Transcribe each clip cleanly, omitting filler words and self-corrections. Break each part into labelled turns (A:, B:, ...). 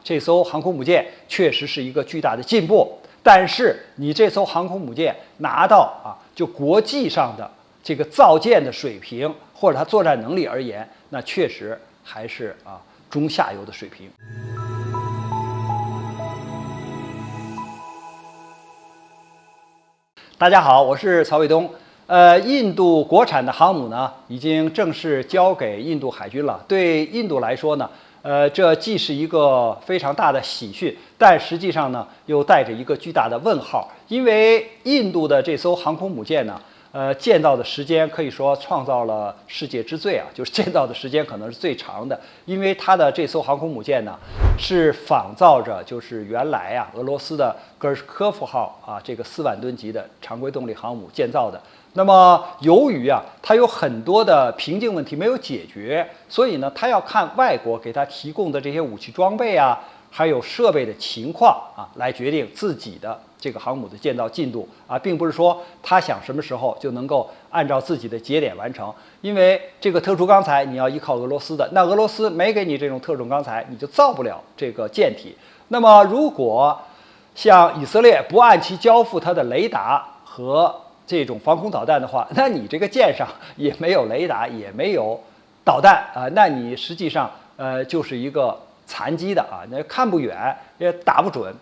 A: 这艘航空母舰确实是一个巨大的进步。但是你这艘航空母舰拿到就国际上的这个造舰的水平或者它作战能力而言，那确实还是中下游的水平。大家好，我是曹卫东。印度国产的航母呢，已经正式交给印度海军了。对印度来说呢，这既是一个非常大的喜讯，但实际上呢，又带着一个巨大的问号。因为印度的这艘航空母舰呢，建造的时间可以说创造了世界之最就是建造的时间可能是最长的。因为它的这艘航空母舰呢，是仿造着就是原来俄罗斯的戈尔什科夫号这个4万吨级的常规动力航母建造的。那么由于它有很多的瓶颈问题没有解决，所以呢，它要看外国给它提供的这些武器装备还有设备的情况来决定自己的这个航母的建造进度并不是说他想什么时候就能够按照自己的节点完成。因为这个特殊钢材你要依靠俄罗斯的，那俄罗斯没给你这种特种钢材，你就造不了这个舰体。那么如果像以色列不按期交付它的雷达和这种防空导弹的话，那你这个舰上也没有雷达，也没有导弹那你实际上就是一个残机的那看不远也打不准。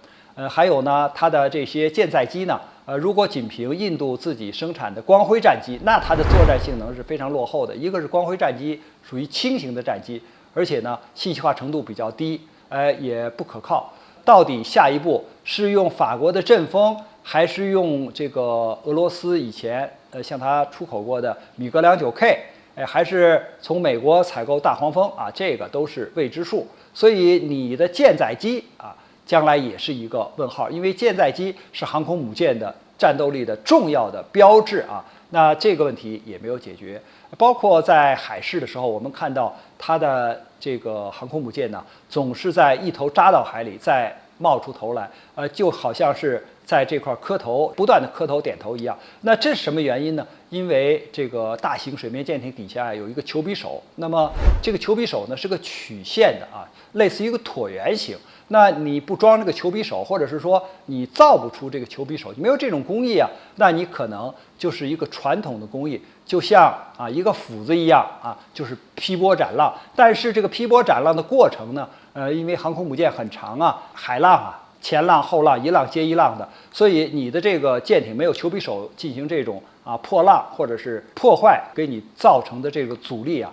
A: 还有呢，它的这些舰载机呢，如果仅凭印度自己生产的光辉战机，那它的作战性能是非常落后的。一个是光辉战机属于轻型的战机，而且呢信息化程度比较低，也不可靠。到底下一步是用法国的阵风，还是用这个俄罗斯以前向它出口过的米格29K，还是从美国采购大黄蜂这个都是未知数。所以你的舰载机将来也是一个问号，因为舰载机是航空母舰的战斗力的重要的标志那这个问题也没有解决。包括在海试的时候，我们看到它的这个航空母舰呢，总是在一头扎到海里，再冒出头来，就好像是在这块磕头，不断的磕头点头一样。那这是什么原因呢？因为这个大型水面舰艇底下有一个球比手，那么这个球比手呢是个曲线的类似于一个椭圆形。那你不装这个球比手，或者是说你造不出这个球比手，你没有这种工艺那你可能就是一个传统的工艺，就像一个斧子一样就是劈波斩浪。但是这个劈波斩浪的过程呢，因为航空母舰很长海浪前浪后浪一浪接一浪的，所以你的这个舰艇没有球比手进行这种破浪或者是破坏给你造成的这个阻力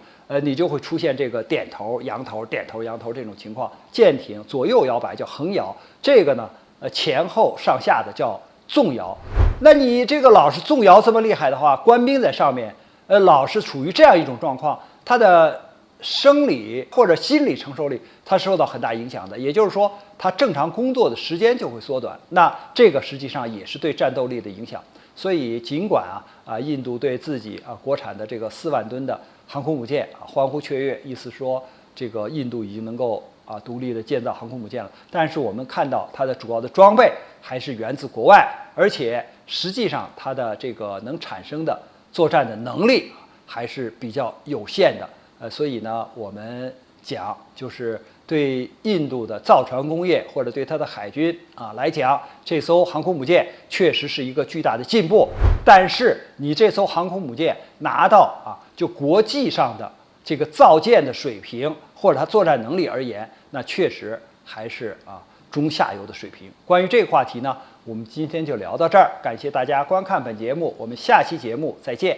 A: 你就会出现这个点头扬头点头扬头这种情况。舰艇左右摇摆叫横摇，这个呢前后上下的叫纵摇。那你这个老是纵摇这么厉害的话，官兵在上面老是处于这样一种状况，他的生理或者心理承受力它受到很大影响的。也就是说他正常工作的时间就会缩短，那这个实际上也是对战斗力的影响。所以尽管印度对自己国产的这个4万吨的航空母舰欢呼雀跃，意思说这个印度已经能够独立的建造航空母舰了，但是我们看到它的主要的装备还是源自国外，而且实际上它的这个能产生的作战的能力还是比较有限的。所以呢，我们讲就是对印度的造船工业或者对它的海军来讲，这艘航空母舰确实是一个巨大的进步。但是你这艘航空母舰拿到就国际上的这个造舰的水平或者它作战能力而言，那确实还是中下游的水平。关于这个话题呢，我们今天就聊到这儿，感谢大家观看本节目，我们下期节目再见。